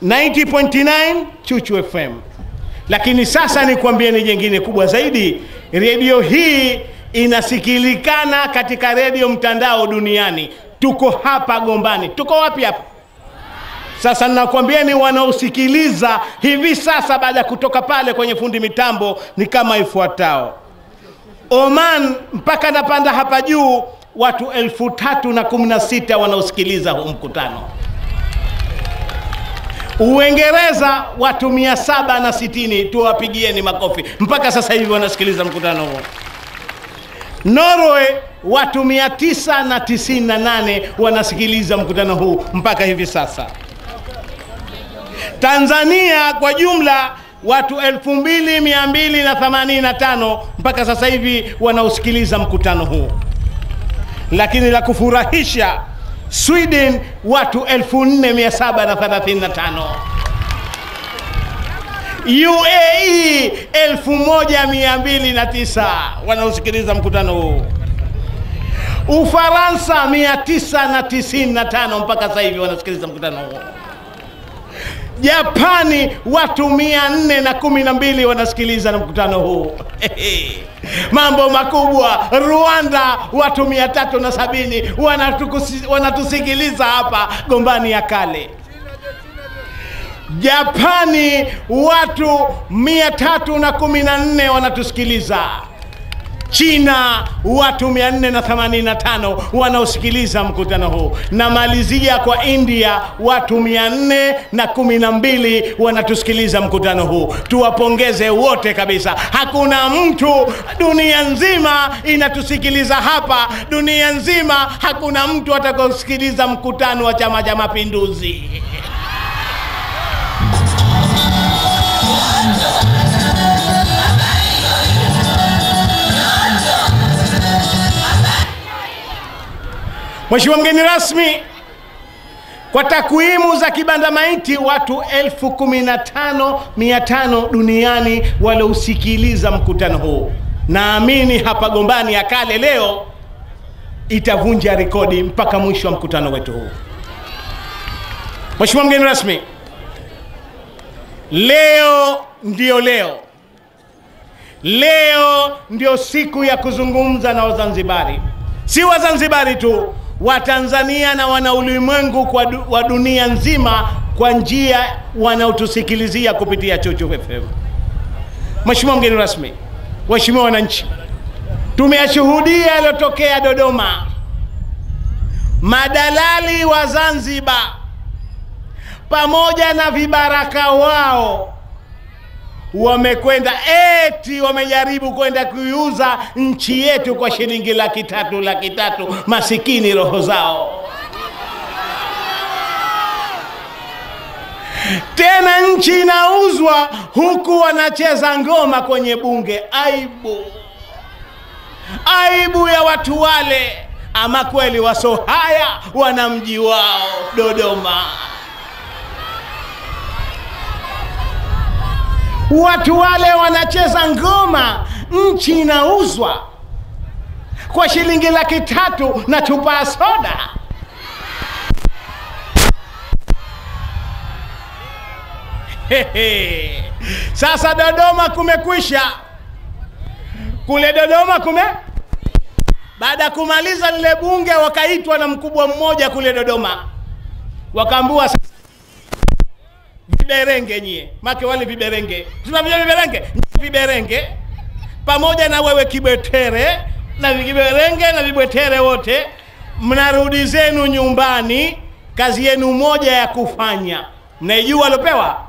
90.9 Chuchu FM. Lakini sasa nikwambieni jingine kubwa zaidi, redio hii inasikilikana katika redio mtandao duniani. Tuko hapa Gombani. Tuko wapi hapa? Sasa nakwambieni wanaosikiliza hivi sasa baada kutoka pale kwenye fundi mitambo ni kama ifuatao. Oman mpaka napanda hapa juu watu 316 wanaosikiliza huu mkutano. Uingereza watu 760, tuwapigieni makofi. Mpaka sasa hivi wanasikiliza mkutano huu. Norway watu 998 wanasikiliza mkutano huu mpaka hivi sasa. Tanzania kwa jumla watu 2285 mpaka sasa hivi wanaosikiliza mkutano huu. Lakini la kufurahisha, Sweden watu 4735. UAE 1209 wanaosikiliza mkutano huu. Ufaransa 995 mpaka sasa hivi wanasikiliza mkutano huu. Japani watu 412 wanasikiliza mkutano huu. Mambo makubwa. Rwanda watu 370 wanatusikiliza hapa Gombani ya Kale. Japani watu 314 wanatusikiliza. China watu 485 wanaosikiliza mkutano huu. Na malizia kwa India watu 412 wanatusikiliza mkutano huu. Tuwapongeze wote kabisa. Hakuna mtu dunia nzima inatusikiliza hapa. Dunia nzima hakuna mtu atakayesikiliza mkutano wa Chama cha Mapinduzi. Mheshimiwa mgeni rasmi, kwa takwimu za Kibanda Maiti watu 15500 duniani waliosikiliza mkutano huu. Naamini hapa Gombani ya Kale leo itavunja rekodi mpaka mwisho wa mkutano wetu huu. Mheshimiwa mgeni rasmi, leo ndio leo. Leo ndio siku ya kuzungumza na Wazanzibari. Si Wazanzibari tu, Watanzania na wanaulimwengu wa dunia nzima kwa njia wanaotusikilizia kupitia Chuchu FM. Mheshimiwa mgeni rasmi, waheshimiwa wananchi, tumeyashuhudia yaliyotokea Dodoma. Madalali wa Zanzibar pamoja na vibaraka wao wamekwenda wamejaribu kwenda kuiuza nchi yetu kwa shilingi 300,000. Masikini roho zao. Tena nchi inauzwa huku wanacheza ngoma kwenye bunge. Aibu ya watu wale. Ama kweli wasohaya wana mji wao Dodoma. Watu wale wanacheza ngoma, nchi inauzwa kwa shilingi 300,000 na chupa soda. Sasa Dodoma kumekwisha. Kule Dodoma baada ya kumaliza lile bunge wakaitwa na mkubwa mmoja kule Dodoma. Wakaambiwa viberenge nyie. Make wale viberenge. Tunavyo viberenge pamoja na wewe Kibetere na viberenge na vibwetere wote mnarudi zenu nyumbani. Kazi yenu moja ya kufanya. Mnaijua alopewa?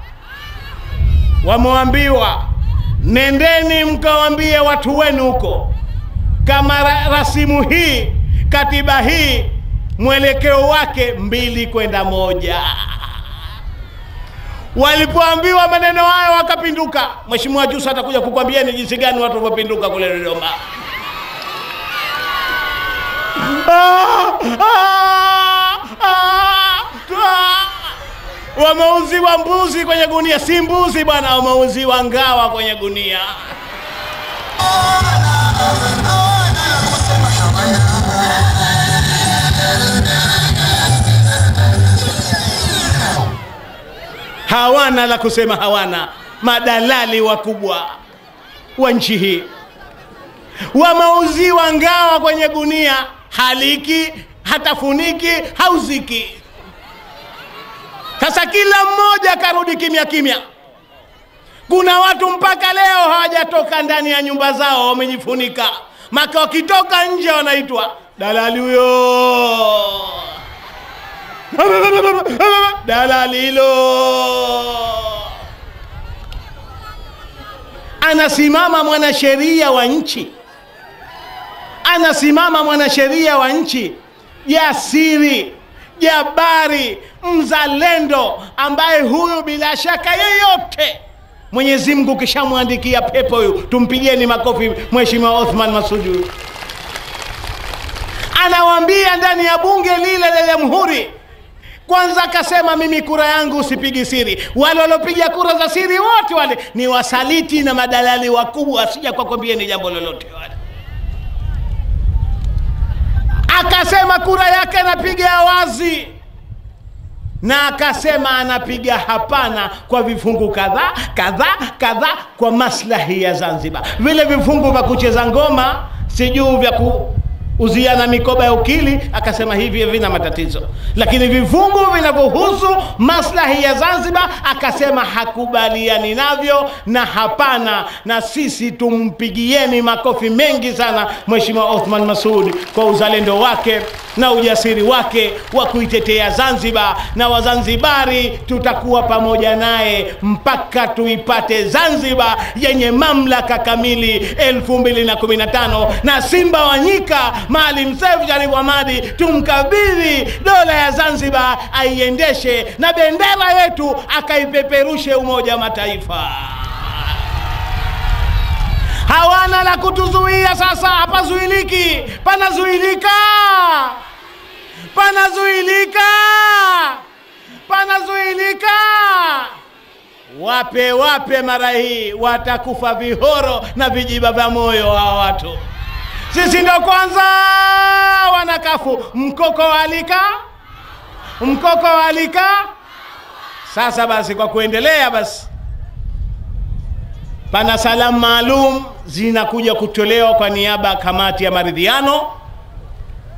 Wameambiwa nendeni mkawaambie watu wenu huko kama rasimu hii, katiba hii mwelekeo wake 2-1. Walipoambiwa maneno hayo wakapinduka. Mheshimiwa Jussa atakuja kukwambia ni jinsi gani watu wapinduka kule Dodoma. Wameuziwa mbuzi kwenye gunia. Si mbuzi bwana, wameuziwa ngawa kwenye gunia. hawana la kusema, hawana. Madalali wakubwa wa nchi hii wameuziwa ngawa kwenye gunia, haliki, hatafuniki, hauziki. Sasa kila mmoja karudi kimya kimya. Kuna watu mpaka leo hawajatoka ndani ya nyumba zao, wamejifunika. Maka wakitoka nje wanaitwa dalali huyo, dalali hilo. Anasimama mwanasheria wa nchi, anasimama mwanasheria wa nchi, jasiri, jabari, mzalendo, ambaye huyu bila shaka yeyote Mwenyezi Mungu kishamwandikia pepo huyu. Tumpigeni makofi Mheshimiwa Othman Masoud. Anawaambia ndani ya bunge lile la Jamhuri, kwanza akasema mimi kura yangu usipigi siri. Wale walopiga kura za siri wote wale ni wasaliti na madalali wakubwa, sija kwa kwambieni jambo lolote wale. Akasema kura yake anapiga wazi, na akasema anapiga hapana kwa vifungu kadhaa kwa maslahi ya Zanzibar. Vile vifungu vya kucheza ngoma, sijui vya kuuziana mikoba ya ukili, akasema hivi vina matatizo. Lakini vifungu vinavyohusu maslahi ya Zanzibar akasema hakubaliani navyo na hapana. Na sisi tumpigieni makofi mengi sana Mheshimiwa Othman Masoud kwa uzalendo wake na ujasiri wake wa kuitetea Zanzibar, na Wazanzibari tutakuwa pamoja naye mpaka tuipate Zanzibar yenye mamlaka kamili 2015, na Simba wa Nyika Maalim Seif Sharif Hamad tumkabidhi dola ya Zanzibar aiendeshe, na bendera yetu akaipeperushe Umoja wa Mataifa. Hawana la kutuzuia sasa, hapazuiliki. Panazuilika, panazuilika, panazuilika. Wape mara hii watakufa vihoro na vijiba vya moyo hawa watu. Sisi ndo kwanza wanakafu. Mkoko walika, mkoko walika. Sasa basi, kwa kuendelea basi, pana salamu maalum zinakuja kutolewa kwa niaba ya kamati ya maridhiano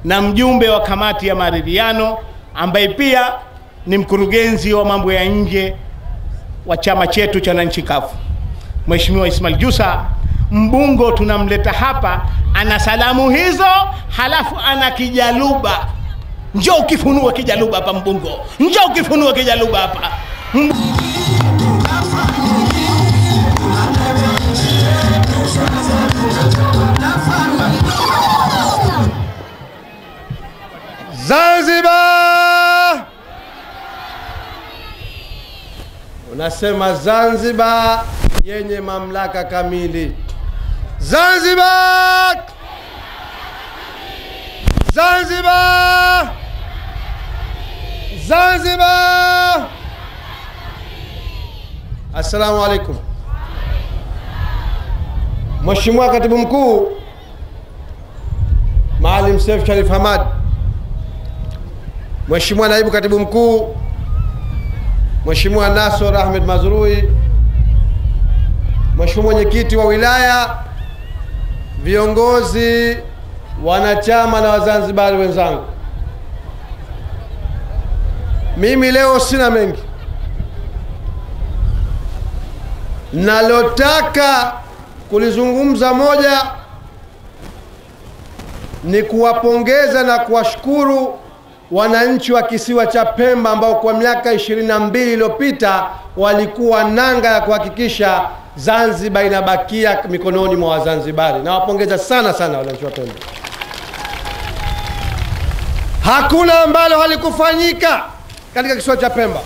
na mjumbe wa kamati ya maridhiano ambaye pia ni mkurugenzi wa mambo ya nje wa chama chetu cha wananchi kafu, Mheshimiwa Ismail Jussa Mbungo. Tunamleta hapa, ana salamu hizo, halafu ana kijaluba. Njoo ukifunua kijaluba hapa Mbungo, njoo ukifunua kijaluba hapa. Zanzibar! Unasema Zanzibar yenye mamlaka kamili. Zanzibar! Zanzibar! Zanzibar! Assalamu alaikum. Mheshimiwa Katibu Mkuu Maalim Seif Sharif Hamad, Mheshimiwa Naibu Katibu Mkuu Mheshimiwa Nasor Ahmed Mazrui, Mheshimiwa Mwenyekiti wa wilaya, viongozi, wanachama na Wazanzibari wenzangu, mimi leo sina mengi. Nalotaka kulizungumza moja ni kuwapongeza na kuwashukuru wananchi wa kisiwa cha Pemba ambao kwa miaka 22 iliyopita walikuwa nanga ya kuhakikisha Zanzibar inabakia mikononi mwa Wazanzibari. Nawapongeza sana sana wananchi wa Pemba. Hakuna ambalo halikufanyika katika kisiwa cha Pemba.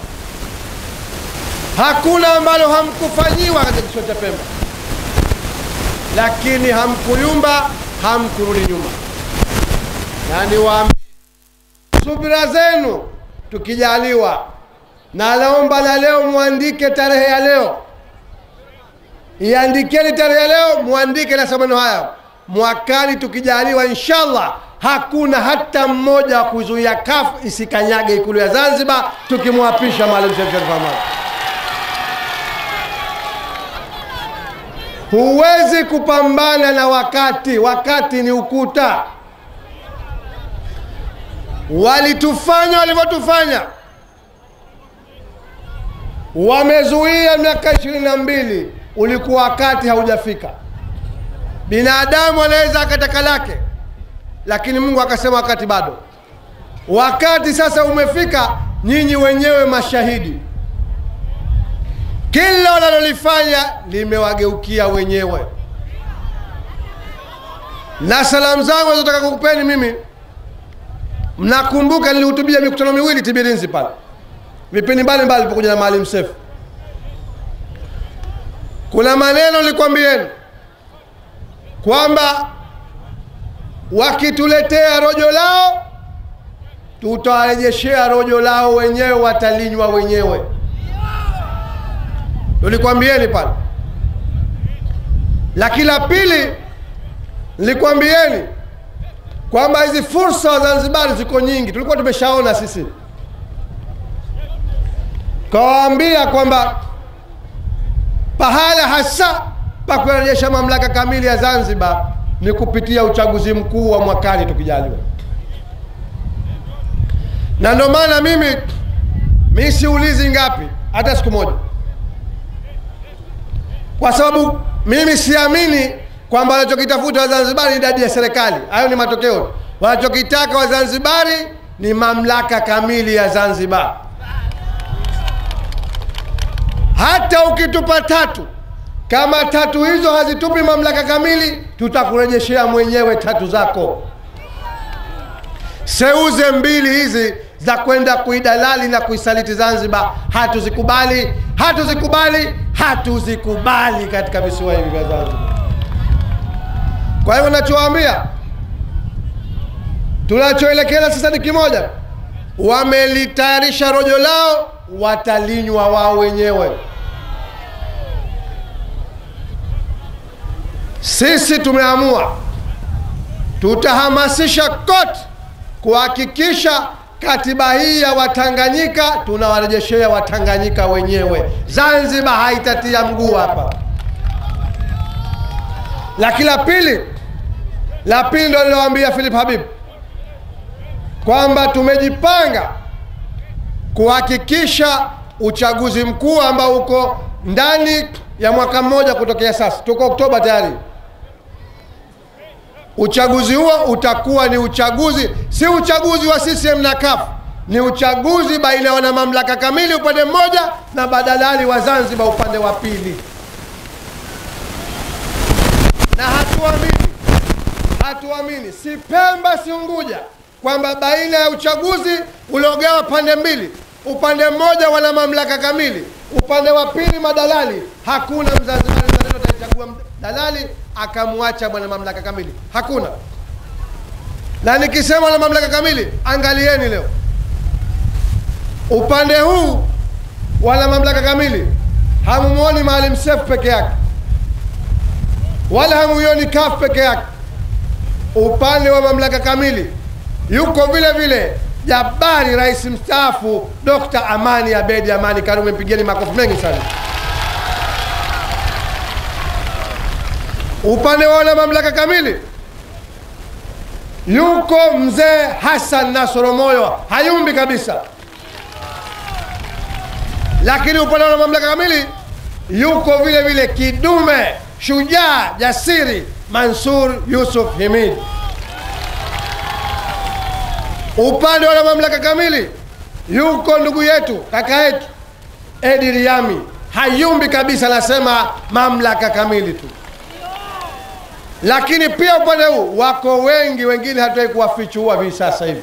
Hakuna ambalo hamkufanyiwa katika kisiwa cha Pemba. Lakini hamkuyumba, hamkurudi nyuma. Na niwaambie, subira zenu tukijaliwa, na naomba na leo muandike tarehe ya leo. Iandikeni tarehe ya leo, muandike na sabano haya. Mwakani tukijaliwa inshallah, hakuna hata mmoja wa kuzuia CUF isikanyage Ikulu ya Zanzibar tukimwapisha Maalim Seif Sharif Hamad. Huwezi kupambana na wakati. Wakati ni ukuta. Walitufanya walivyotufanya. Wamezuia miaka 22. Ulikuwa wakati haujafika. Binadamu anaweza akataka lake, lakini Mungu akasema wakati bado. Wakati sasa umefika, nyinyi wenyewe mashahidi. Kila wanalolifanya limewageukia wenyewe. Na salamu zangu nataka kukupeni mimi. Mnakumbuka nilihutubia mikutano miwili Tibirinzi pale. Vipindi mbalimbali nilipokuja na Maalim Seif. Kuna maneno nilikwambieni kwamba wakituletea rojo lao tutawarejeshea rojo lao wenyewe, watalinywa wenyewe. Nilikwambieni pale. Lakini la pili nilikwambieni kwamba hizi fursa wa Zanzibar ziko nyingi, tulikuwa tumeshaona sisi. Kawaambia kwamba pahala hasa pa kurejesha mamlaka kamili ya Zanzibar ni kupitia uchaguzi mkuu wa mwakani tukijaliwa. Na ndio maana mimi siulizi ngapi hata siku moja, kwa sababu mimi siamini kwamba wanachokitafuta Wazanzibari ni idadi ya serikali. Hayo ni matokeo. Wanachokitaka Wazanzibari ni mamlaka kamili ya Zanzibar. Hata ukitupa 3, kama 3 hizo hazitupi mamlaka kamili, tutakurejeshea mwenyewe 3 zako. Seuze 2 hizi za kwenda kuidalali na kuisaliti Zanzibar hatuzikubali, hatuzikubali, hatuzikubali katika visiwa hivi vya Zanzibar. Kwa hivyo nachowaambia, tunachoelekea sasa ni kimoja. Wamelitayarisha rojo lao, watalinywa wao wenyewe. Sisi tumeamua tutahamasisha kote kuhakikisha katiba hii ya Watanganyika tunawarejeshea Watanganyika wenyewe. Zanzibar haitatia mguu hapa. Lakini la pili ndio nilowaambia Philip Habib kwamba tumejipanga kuhakikisha uchaguzi mkuu ambao uko ndani ya mwaka mmoja kutokea sasa. Tuko Oktoba tayari. Uchaguzi huo utakuwa ni uchaguzi, si uchaguzi wa CCM na CUF, ni uchaguzi baina ya wana mamlaka kamili upande mmoja na badalali wa Zanzibar upande wa pili. Na hatuamini si Pemba si Unguja kwamba baina ya uchaguzi uliogawa pande mbili, upande mmoja wana mamlaka kamili, upande wa pili madalali, hakuna Mzanzibari atachagua dalali akamwacha bwana mamlaka kamili. Hakuna. Na nikisema na mamlaka kamili, angalieni leo upande huu wala mamlaka kamili hamumuoni Maalim Seif peke yake, wala hamuioni CUF peke yake. Upande wa mamlaka kamili yuko vile vile Jabari, rais mstaafu Dr. Amani Abedi Amani Karume. Mpigeni makofi mengi sana. Upande wa mamlaka kamili yuko mzee Hassan Nasoro Moyo, hayumbi kabisa. Lakini upande wa mamlaka kamili yuko vile vile kidume, shujaa, jasiri Mansur Yusuf Himid. Upande wa mamlaka kamili yuko ndugu yetu, kaka yetu Edi Riyami, hayumbi kabisa, nasema mamlaka kamili tu. Lakini pia upande huu wako wengi, wengine hatuwezi kuwafichua hivi sasa hivi.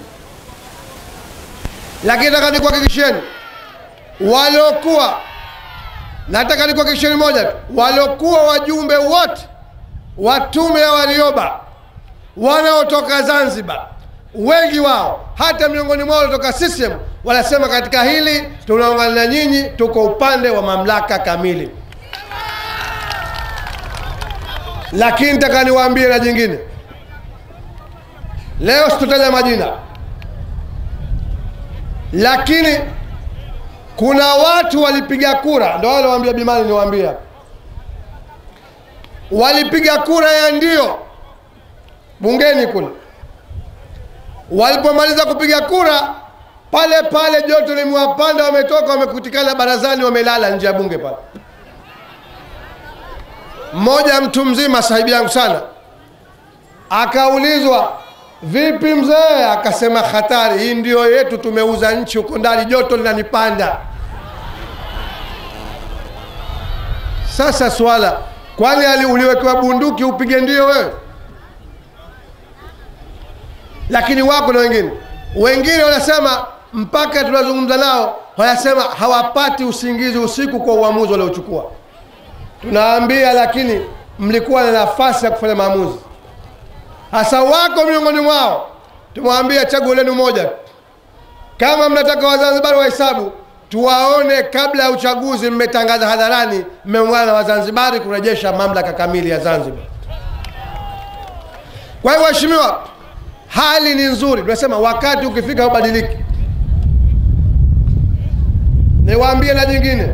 Lakini nataka nikuhakikisheni nataka nikuhakikisheni moja tu, waliokuwa wajumbe wote wa tume ya Warioba wanaotoka Zanzibar, wengi wao hata miongoni mwao kutoka CCM, wanasema katika hili tunaungana na nyinyi, tuko upande wa mamlaka kamili. Lakini nataka niwaambie na jingine. Leo sitataja majina, lakini kuna watu walipiga kura, ndio wale waambia Bimani, niwaambia walipiga kura ya ndio bungeni kule. Walipomaliza kupiga kura, pale pale joto limewapanda, wametoka wamekutikana barazani, wamelala nje ya bunge pale. Mmoja mtu mzima, sahibi yangu sana, akaulizwa, vipi mzee? Akasema, hatari hii, ndio yetu, tumeuza nchi huko ndani, joto linanipanda. Sasa swala, kwani uliwekewa bunduki upige ndio wewe? Lakini wako na wengine wanasema, mpaka tunazungumza nao wanasema hawapati usingizi usiku kwa uamuzi waliochukua. Tunaambia, lakini mlikuwa na nafasi ya kufanya maamuzi. Hasa wako miongoni mwao, tumwambia chaguo lenu moja. Kama mnataka Wazanzibari wahesabu, tuwaone kabla ya uchaguzi mmetangaza hadharani mmeungana na Wazanzibari kurejesha mamlaka kamili ya Zanzibar. Kwa hiyo waheshimiwa, hali ni nzuri. Tunasema wakati ukifika ubadiliki. Niwaambie na jingine,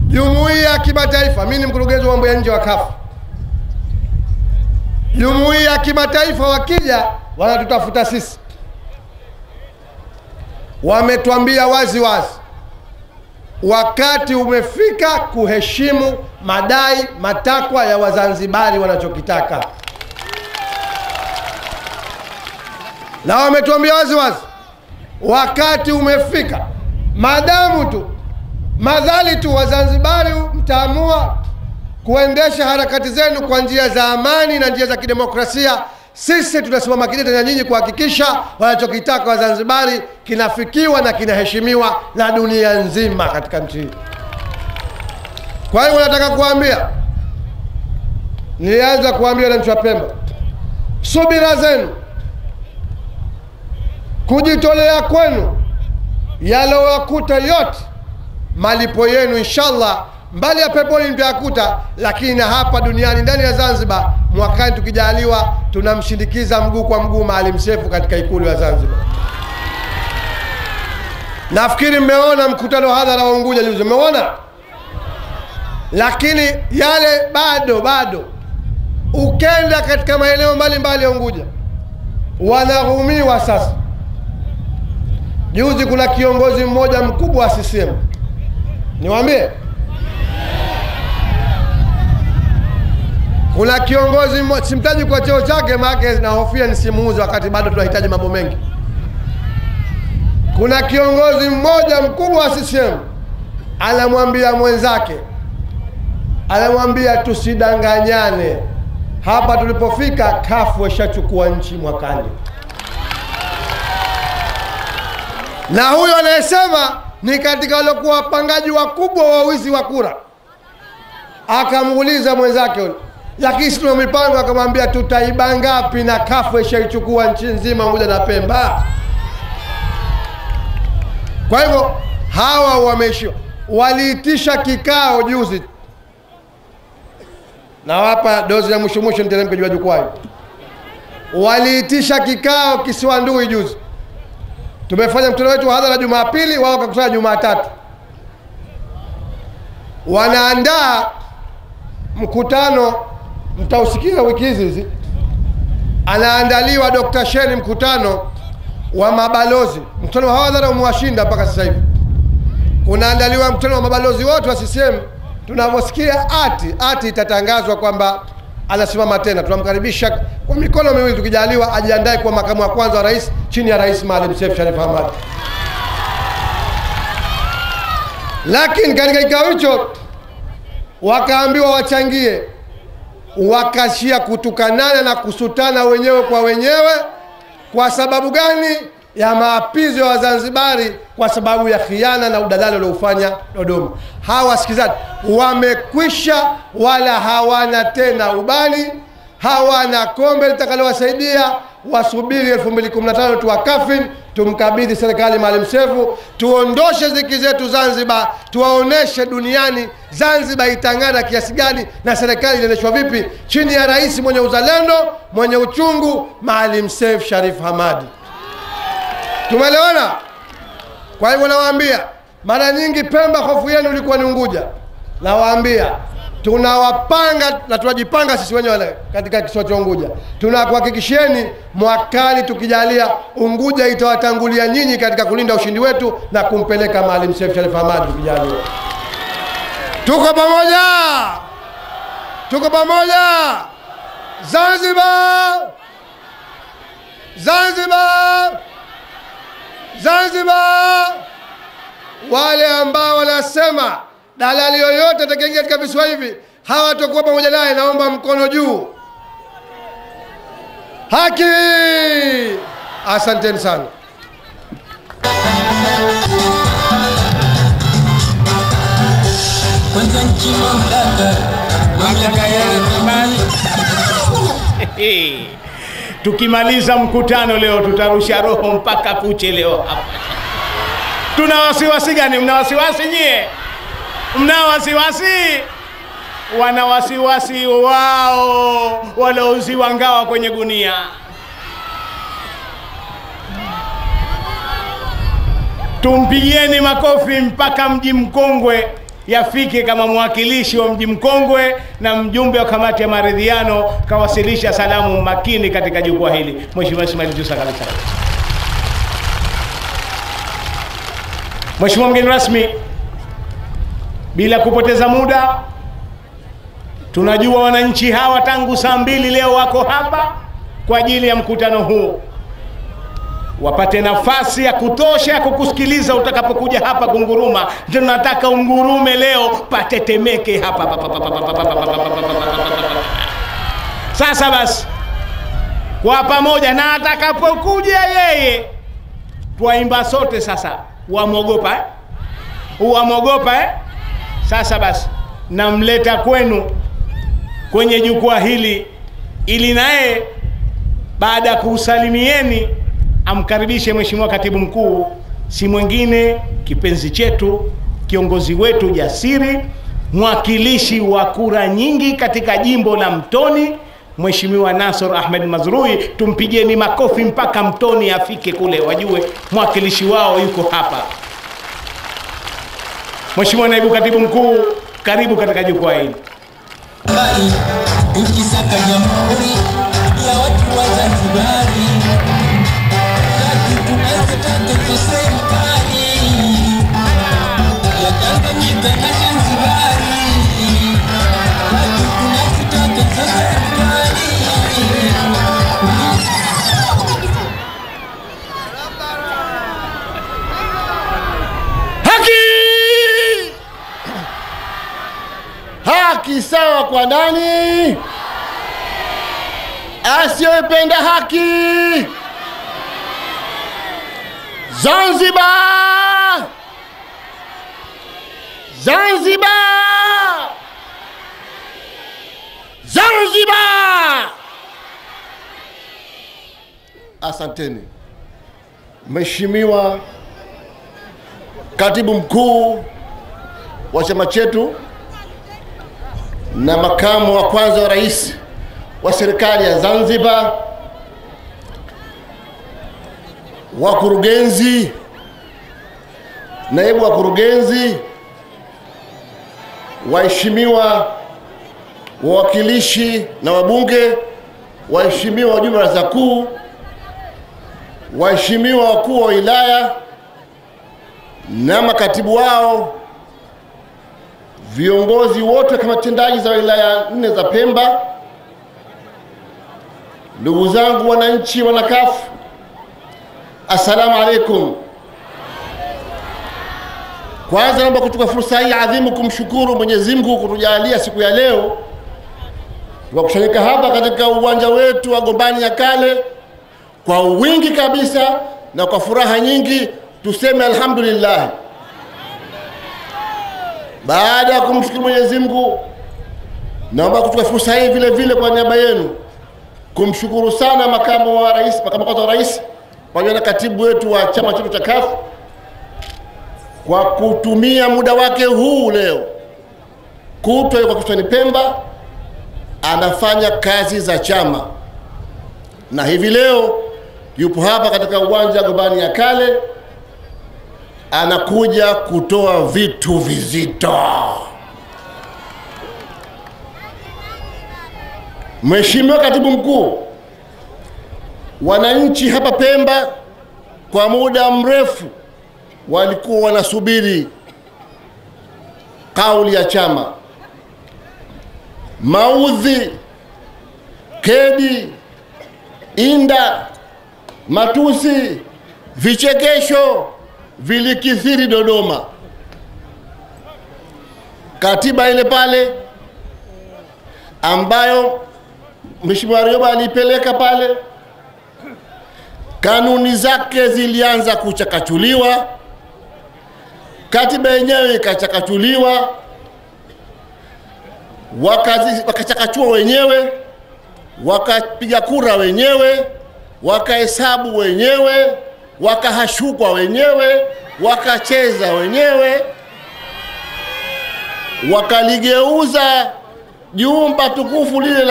jumuiya ya kimataifa, mimi ni mkurugenzi wa mambo ya nje wa CAF. Jumuiya ya kimataifa wakija wanatutafuta sisi, wametuambia wazi wazi, wakati umefika kuheshimu madai matakwa ya Wazanzibari wanachokitaka. Na wametuambia wazi wazi, wakati umefika, madamu tu madhali tu Wazanzibari mtaamua kuendesha harakati zenu kwa njia za amani na njia za kidemokrasia, sisi tutasimama kidete na nyinyi kuhakikisha wanachokitaka Wazanzibari kinafikiwa na kinaheshimiwa na dunia nzima katika nchi hii. Kwa hiyo nataka kuambia, nilianza kuambia wananchi wa Pemba, subira zenu, kujitolea kwenu, yalowakuta yote, malipo yenu inshallah mbali ya peponi mtayakuta, lakini na hapa duniani ndani ya Zanzibar mwakani tukijaliwa tunamshindikiza mguu kwa mguu Maalim Seif katika ikulu ya Zanzibar. Nafikiri mmeona mkutano hadhara wa Unguja juzi, mmeona? Lakini yale bado ukenda katika maeneo mbalimbali ya Unguja wanahumiwa sasa. Juzi kuna kiongozi mmoja mkubwa wa CCM, niwaambie, kuna kiongozi mmoja, simtaji kwa cheo chake maana nahofia nisimuuze wakati bado tunahitaji mambo mengi. Kuna kiongozi mmoja mkubwa wa CCM anamwambia mwenzake, anamwambia, tusidanganyane, hapa tulipofika kafu washachukua nchi mwakani. Na huyo anayesema ni katika waliokuwa wapangaji wakubwa wa wizi wa kura. Akamuuliza mwenzake yule, lakini tuna mipango, akamwambia, tutaiba ngapi na kafu ishaichukua nchi nzima moja na Pemba. Kwa hivyo hawa wameishiwa. Waliitisha kikao juzi, na hapa dozi ya mwisho niteremke juu ya jukwaa. Waliitisha kikao kisiwa Ndui juzi. Tumefanya mkutano wetu wa hadhara Jumapili, wao wakakutana Jumatatu. Wanaandaa mkutano, mtausikia wiki hizi, anaandaliwa Dr. Sheni, mkutano wa mabalozi. Mkutano wa hadhara umewashinda mpaka sasa hivi. Kunaandaliwa mkutano wa mabalozi wote wa CCM. Tunavyosikia ati itatangazwa kwamba anasimama tena. Tunamkaribisha kwa mikono miwili, tukijaliwa ajiandae kwa makamu wa kwanza wa rais chini ya Rais Maalim Seif Sharif Hamad. Lakini katika kikao hicho wakaambiwa wachangie, wakashia kutukanana na kusutana wenyewe kwa wenyewe. Kwa sababu gani? Ya maapizo ya Wazanzibari, kwa sababu ya khiana na udalali uliofanya Dodoma. Hawa wasikilizaji wamekwisha, wala hawana tena ubani, hawana kombe litakalowasaidia. Wasubiri 2015 tuwakafin, tumkabidhi serikali Maalim Seif, tuondoshe ziki zetu Zanzibar, tuwaoneshe duniani Zanzibar itangana kiasi gani na serikali inaendeshwa vipi chini ya rais mwenye uzalendo, mwenye uchungu, Maalim Seif Sharif Hamad. Tumeelewana? Kwa hivyo nawaambia, mara nyingi Pemba hofu yenu ilikuwa ni Unguja. Nawaambia, tunawapanga na tunajipanga sisi wenyewe katika kisiwa cha Unguja. Tunakuhakikishieni mwakani tukijalia, Unguja itawatangulia nyinyi katika kulinda ushindi wetu na kumpeleka Maalim Seif Sharif Hamad tukijalia. Tuko pamoja? Tuko pamoja? Zanzibar! Zanzibar! Zanzibar! Wale ambao wanasema dalali yoyote atakayeingia katika visiwa hivi hawatakuwa pamoja naye, naomba mkono juu. Haki! Asanteni sana. Tukimaliza mkutano leo tutarusha roho mpaka kuche leo hapa. Tuna wasiwasi gani? Mna wasiwasi nyie? Mna wasiwasi? Wana wasiwasi wao waliouziwa ngawa kwenye gunia. Tumpigieni makofi mpaka Mji Mkongwe yafike kama mwakilishi wa Mji Mkongwe na mjumbe wa kamati ya maridhiano kawasilisha salamu makini katika jukwaa hili. Mheshimiwa Ismail Jussa kabisa. Mheshimiwa mgeni rasmi, bila kupoteza muda, tunajua wananchi hawa tangu saa 2 leo wako hapa kwa ajili ya mkutano huu. Wapate nafasi ya kutosha ya kukusikiliza utakapokuja hapa kunguruma. Tunataka ungurume leo, patetemeke hapa. Sasa basi, kwa pamoja na atakapokuja yeye, twaimba sote sasa. Uamogopa eh? Uamogopa eh? Sasa basi, namleta kwenu kwenye jukwaa hili ili naye baada ya kusalimieni amkaribishe Mheshimiwa Katibu Mkuu, si mwingine kipenzi chetu, kiongozi wetu jasiri, mwakilishi wa kura nyingi katika jimbo la Mtoni, Mheshimiwa Nasor Ahmed Mazrui. Tumpigieni makofi mpaka Mtoni afike kule wajue mwakilishi wao yuko hapa. Mheshimiwa Naibu Katibu Mkuu, karibu katika jukwaa hili. Ukisaka jamhuri ya watu wa Zanzibari, tunataka tusemekani ya Tanganyika na Zanzibari, tunataka tusemekani. Haki! Haki sawa kwa nani? Asiyependa haki. Zanzibar! Zanzibar! Zanzibar! Asanteni. Mheshimiwa Katibu Mkuu wa chama chetu na makamu wa kwanza wa rais wa serikali ya Zanzibar, wakurugenzi, naibu wakurugenzi, waheshimiwa wawakilishi na wabunge, waheshimiwa wajumbe wa baraza kuu, waheshimiwa wakuu wa wilaya na makatibu wao, viongozi wote kama tendaji za wilaya 4 za Pemba, ndugu zangu wananchi wanakafu, assalamu alaikum. Kwanza naomba kuchukua fursa hii adhimu kumshukuru Mwenyezi Mungu kutujalia siku ya leo tukakusanyika hapa katika uwanja wetu wa Gombani ya Kale kwa wingi kabisa na kwa furaha nyingi. Tuseme alhamdulillah. Baada ya kumshukuru Mwenyezi Mungu, naomba kuchukua fursa hii vile vile kwa niaba yenu kumshukuru sana makamu wa rais, makamu wa rais pamoja na katibu wetu wa chama chetu cha CUF kwa kutumia muda wake huu leo kutwa kwa kisiwani Pemba, anafanya kazi za chama, na hivi leo yupo hapa katika uwanja wa Gombani ya Kale, anakuja kutoa vitu vizito. Mheshimiwa Katibu Mkuu, wananchi hapa Pemba kwa muda mrefu walikuwa wanasubiri kauli ya chama. Maudhi, kedi, inda, matusi, vichekesho vilikithiri Dodoma. Katiba ile pale ambayo Mheshimiwa Warioba alipeleka pale, kanuni zake zilianza kuchakachuliwa, katiba yenyewe ikachakachuliwa, wakachakachua wenyewe, wakapiga kura wenyewe, wakahesabu wenyewe, wakahashukwa wenyewe, wakacheza wenyewe, wakaligeuza jumba tukufu lile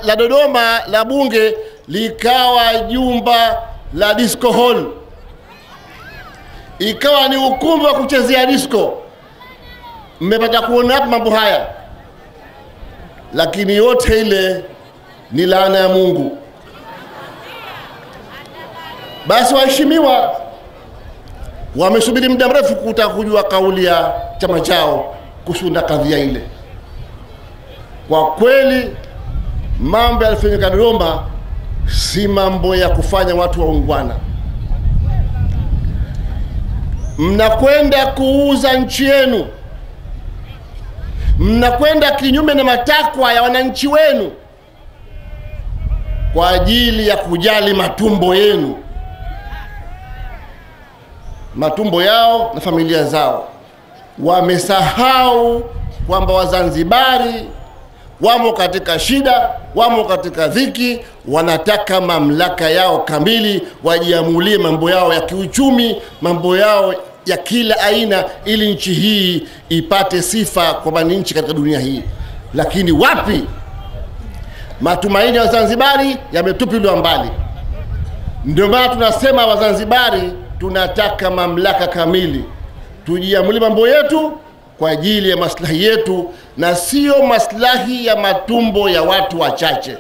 la Dodoma la bunge likawa jumba la disco hall, ikawa ni ukumbi wa kuchezea disco. Mmepata kuona hapa mambo haya, lakini yote ile ni laana ya Mungu. Basi waheshimiwa wamesubiri muda mrefu kutaka kujua kauli ya chama chao kusunda kadhia ile. Kwa kweli mambo yalifanyika Dodoma si mambo ya kufanya watu waungwana. Mnakwenda kuuza nchi yenu, mnakwenda kinyume na matakwa ya wananchi wenu kwa ajili ya kujali matumbo yenu, matumbo yao na familia zao. Wamesahau kwamba Wazanzibari wamo katika shida, wamo katika dhiki, wanataka mamlaka yao kamili, wajiamulie mambo yao ya kiuchumi, mambo yao ya kila aina, ili nchi hii ipate sifa kwa nchi katika dunia hii. Lakini wapi, matumaini ya Wazanzibari yametupiliwa mbali. Ndio maana tunasema Wazanzibari tunataka mamlaka kamili, tujiamulie mambo yetu kwa ajili ya maslahi yetu na sio maslahi ya matumbo ya watu wachache.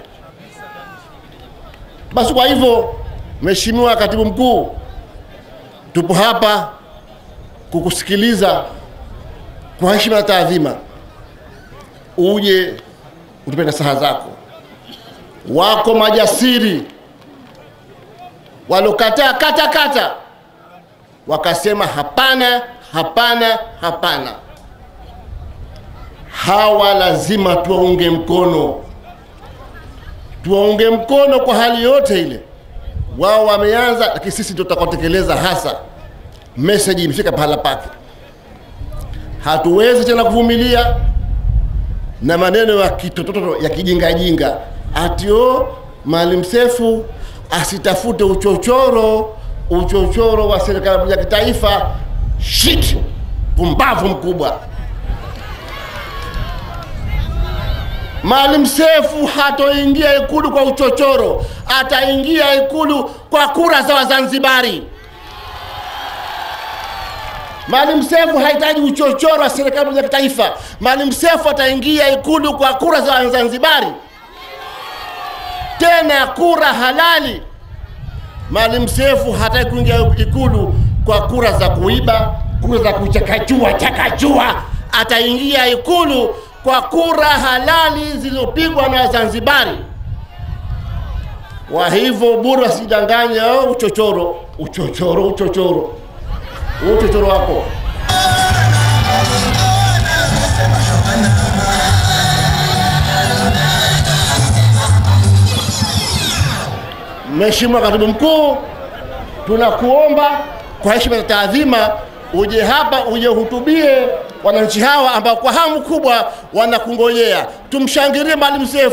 Basi kwa hivyo, Mheshimiwa Katibu Mkuu, tupo hapa kukusikiliza kwa heshima na taadhima. Uje utupe nasaha zako. Wako majasiri walokataa kata wakasema hapana, hapana, hapana. Hawa lazima tuwaunge mkono, tuwaunge mkono kwa hali yote ile. Wao wameanza, lakini sisi ndio tutakaotekeleza hasa. Message imefika pahala pake. Hatuwezi tena kuvumilia na maneno ya kitototo ya kijinga atio Maalim Seif asitafute uchochoro wa serikali ya kitaifa. Shit, pumbavu mkubwa. Maalim Seif hatoingia Ikulu kwa uchochoro, ataingia Ikulu kwa kura za Wazanzibari. Maalim Seif hahitaji uchochoro wa serikali ya kitaifa. Maalim Seif ataingia Ikulu kwa kura za Wazanzibari, tena kura halali. Maalim Seif hataki kuingia Ikulu kwa kura za kuiba, kura za kuchakachua. Ataingia Ikulu kwa kura halali zilizopigwa na Wazanzibari. Kwa hivyo bure wasidanganye uchochoro wako. Mheshimiwa Katibu Mkuu, tunakuomba kwa heshima na taadhima uje hapa uje wananchi hawa ambao kwa hamu kubwa wanakungojea. Tumshangilie Maalim Seif.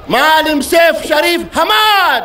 Maalim Seif Sharif Hamad.